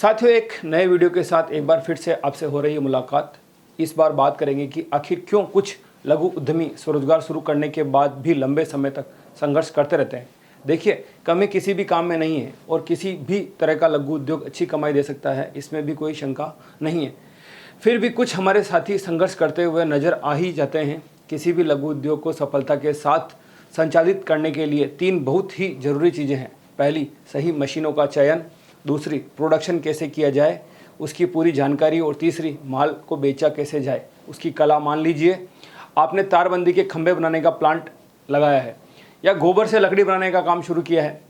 साथियों, एक नए वीडियो के साथ एक बार फिर से आपसे हो रही है मुलाकात। इस बार बात करेंगे कि आखिर क्यों कुछ लघु उद्यमी स्वरोजगार शुरू करने के बाद भी लंबे समय तक संघर्ष करते रहते हैं। देखिए, कमी किसी भी काम में नहीं है और किसी भी तरह का लघु उद्योग अच्छी कमाई दे सकता है, इसमें भी कोई शंका नहीं है। फिर भी कुछ हमारे साथी संघर्ष करते हुए नज़र आ ही जाते हैं। किसी भी लघु उद्योग को सफलता के साथ संचालित करने के लिए 3 बहुत ही ज़रूरी चीज़ें हैं। पहली, सही मशीनों का चयन। दूसरी, प्रोडक्शन कैसे किया जाए, उसकी पूरी जानकारी। और तीसरी, माल को बेचा कैसे जाए, उसकी कला। मान लीजिए आपने तारबंदी के खंभे बनाने का प्लांट लगाया है, या गोबर से लकड़ी बनाने का काम शुरू किया है,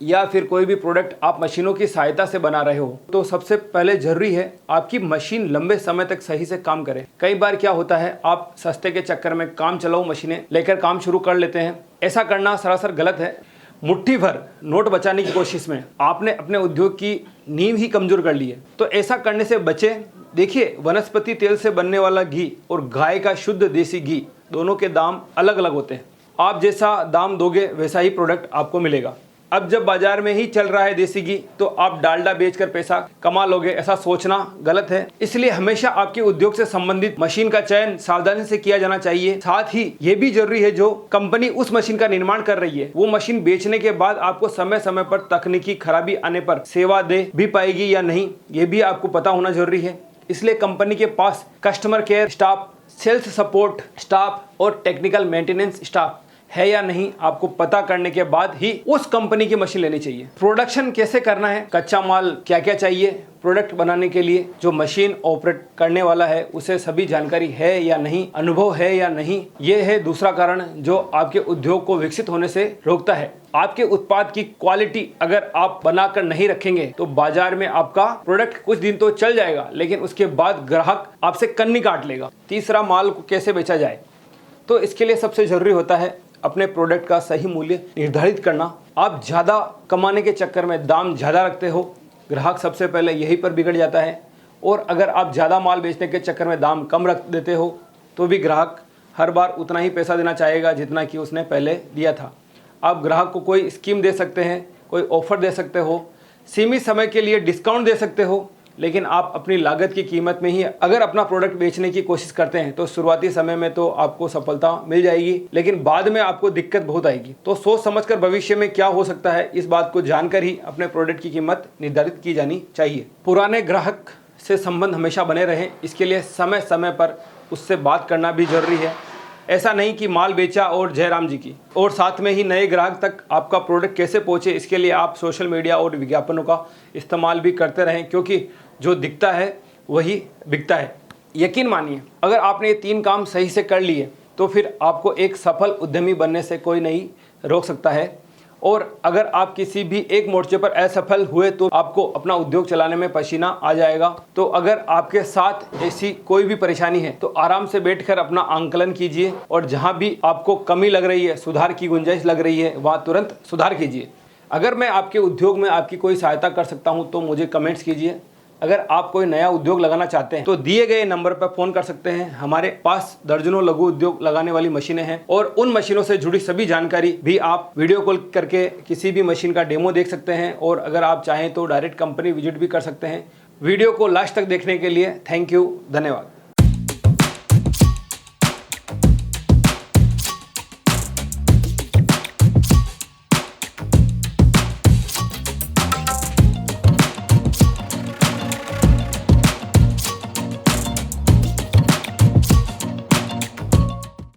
या फिर कोई भी प्रोडक्ट आप मशीनों की सहायता से बना रहे हो, तो सबसे पहले जरूरी है आपकी मशीन लंबे समय तक सही से काम करे। कई बार क्या होता है, आप सस्ते के चक्कर में काम चलाओ मशीनें लेकर काम शुरू कर लेते हैं। ऐसा करना सरासर गलत है। मुट्ठी भर नोट बचाने की कोशिश में आपने अपने उद्योग की नींव ही कमजोर कर ली है, तो ऐसा करने से बचें। देखिए, वनस्पति तेल से बनने वाला घी और गाय का शुद्ध देसी घी, दोनों के दाम अलग अलग होते हैं। आप जैसा दाम दोगे वैसा ही प्रोडक्ट आपको मिलेगा। अब जब बाजार में ही चल रहा है देसी घी, तो आप डालडा बेचकर पैसा कमा लोगे, ऐसा सोचना गलत है। इसलिए हमेशा आपके उद्योग से संबंधित मशीन का चयन सावधानी से किया जाना चाहिए। साथ ही ये भी जरूरी है, जो कंपनी उस मशीन का निर्माण कर रही है, वो मशीन बेचने के बाद आपको समय समय पर तकनीकी खराबी आने पर सेवा दे भी पाएगी या नहीं, ये भी आपको पता होना जरूरी है। इसलिए कंपनी के पास customer care staff, sales support staff और टेक्निकल मेंटेनेंस स्टाफ है या नहीं, आपको पता करने के बाद ही उस कंपनी की मशीन लेनी चाहिए। प्रोडक्शन कैसे करना है, कच्चा माल क्या क्या चाहिए प्रोडक्ट बनाने के लिए, जो मशीन ऑपरेट करने वाला है उसे सभी जानकारी है या नहीं, अनुभव है या नहीं, ये है दूसरा कारण जो आपके उद्योग को विकसित होने से रोकता है। आपके उत्पाद की क्वालिटी अगर आप बनाकर नहीं रखेंगे तो बाजार में आपका प्रोडक्ट कुछ दिन तो चल जाएगा, लेकिन उसके बाद ग्राहक आपसे कन्नी काट लेगा। तीसरा, माल को कैसे बेचा जाए, तो इसके लिए सबसे जरूरी होता है अपने प्रोडक्ट का सही मूल्य निर्धारित करना। आप ज़्यादा कमाने के चक्कर में दाम ज़्यादा रखते हो, ग्राहक सबसे पहले यहीं पर बिगड़ जाता है। और अगर आप ज़्यादा माल बेचने के चक्कर में दाम कम रख देते हो, तो भी ग्राहक हर बार उतना ही पैसा देना चाहेगा जितना कि उसने पहले दिया था। आप ग्राहक को कोई स्कीम दे सकते हैं, कोई ऑफर दे सकते हो, सीमित समय के लिए डिस्काउंट दे सकते हो, लेकिन आप अपनी लागत की कीमत में ही अगर अपना प्रोडक्ट बेचने की कोशिश करते हैं तो शुरुआती समय में तो आपको सफलता मिल जाएगी, लेकिन बाद में आपको दिक्कत बहुत आएगी। तो सोच समझकर भविष्य में क्या हो सकता है, इस बात को जानकर ही अपने प्रोडक्ट की कीमत निर्धारित की जानी चाहिए। पुराने ग्राहक से संबंध हमेशा बने रहे, इसके लिए समय समय पर उससे बात करना भी जरूरी है। ऐसा नहीं कि माल बेचा और जयराम जी की, और साथ में ही नए ग्राहक तक आपका प्रोडक्ट कैसे पहुंचे, इसके लिए आप सोशल मीडिया और विज्ञापनों का इस्तेमाल भी करते रहें, क्योंकि जो दिखता है वही बिकता है। यकीन मानिए, अगर आपने ये 3 काम सही से कर लिए तो फिर आपको एक सफल उद्यमी बनने से कोई नहीं रोक सकता है। और अगर आप किसी भी एक मोर्चे पर असफल हुए तो आपको अपना उद्योग चलाने में पसीना आ जाएगा। तो अगर आपके साथ ऐसी कोई भी परेशानी है तो आराम से बैठकर अपना आंकलन कीजिए, और जहां भी आपको कमी लग रही है, सुधार की गुंजाइश लग रही है, वहां तुरंत सुधार कीजिए। अगर मैं आपके उद्योग में आपकी कोई सहायता कर सकता हूं तो मुझे कमेंट्स कीजिए। अगर आप कोई नया उद्योग लगाना चाहते हैं तो दिए गए नंबर पर फोन कर सकते हैं। हमारे पास दर्जनों लघु उद्योग लगाने वाली मशीनें हैं, और उन मशीनों से जुड़ी सभी जानकारी भी आप वीडियो कॉल करके किसी भी मशीन का डेमो देख सकते हैं। और अगर आप चाहें तो डायरेक्ट कंपनी विजिट भी कर सकते हैं। वीडियो को लास्ट तक देखने के लिए थैंक यू, धन्यवाद।